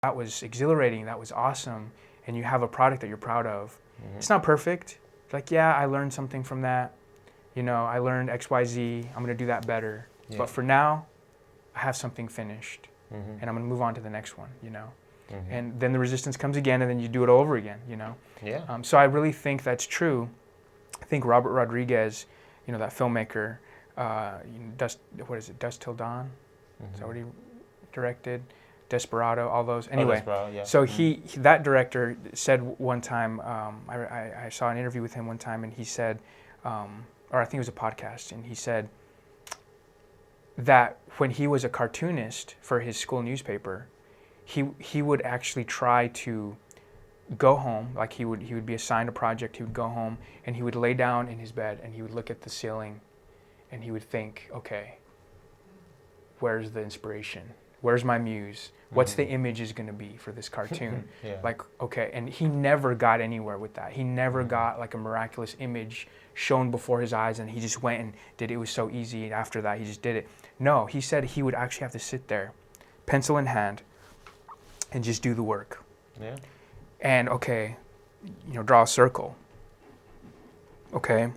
that was exhilarating, that was awesome, and you have a product that you're proud of. It's not perfect. It's like, yeah, I learned something from that. You know, I learned X, Y, Z. I'm going to do that better. Yeah. But for now, I have something finished, and I'm going to move on to the next one, you know. And then the resistance comes again, and then you do it over again, you know. Yeah. So I really think that's true. I think Robert Rodriguez, you know, that filmmaker, Dusk Till Dawn? Is that what he directed? Desperado, all those. Anyway, Desperado, yeah. so that director said one time, I saw an interview with him one time, and he said, or I think it was a podcast, and he said that when he was a cartoonist for his school newspaper, he would actually try to go home, like he would be assigned a project, he would go home, and he would lay down in his bed, and he would look at the ceiling, and he would think, okay, where's the inspiration? Where's my muse? What's the image is going to be for this cartoon? Like, okay, and he never got anywhere with that. He never got like a miraculous image shown before his eyes, and he just went and did it. It was so easy, and after that, he just did it. No, he said he would actually have to sit there, pencil in hand, and just do the work. Yeah. And okay, you know, draw a circle. Okay,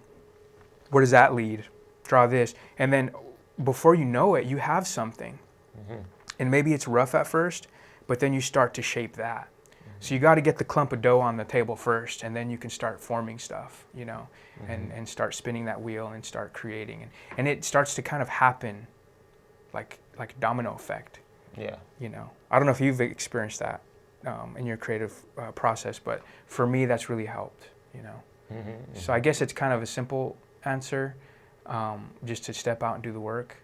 where does that lead? Draw this, and then before you know it, you have something. And maybe it's rough at first, but then you start to shape that. So you got to get the clump of dough on the table first, and then you can start forming stuff, you know, and start spinning that wheel and start creating. And it starts to kind of happen like domino effect. Yeah. You know, I don't know if you've experienced that in your creative process, but for me, that's really helped, you know. So I guess it's kind of a simple answer, just to step out and do the work.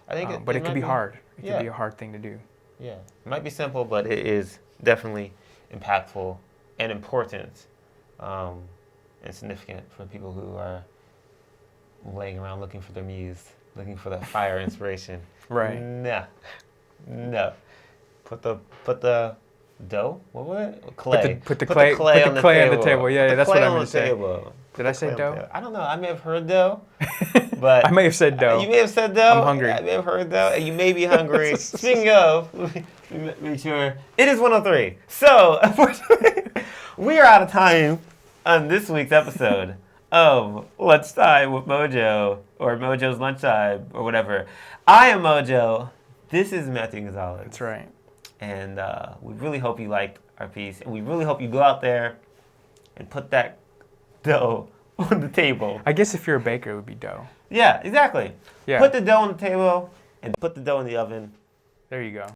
I think but it could be hard. It Yeah. could be a hard thing to do. Yeah, it might be simple, but it is definitely impactful and important, and significant for people who are laying around looking for their muse, looking for that fire inspiration. Right. No. Put the dough. What was it? Clay. Put the clay on the table. Yeah, that's what I'm going to say. Table. Did I say dough? I don't know. I may have heard dough, but I may have said dough. You may have said dough. I'm hungry. I may have heard dough, and you may be hungry. Speaking of, make sure it is 1:03. So, unfortunately, we are out of time on this week's episode of Lunchtime with Mojo, or Mojo's Lunchtime, or whatever. I am Mojo. This is Matthew Gonzalez. That's right. And we really hope you liked our piece, and we really hope you go out there and put that dough on the table. I guess if you're a baker, it would be dough. Yeah, exactly. Yeah. Put the dough on the table and put the dough in the oven. There you go.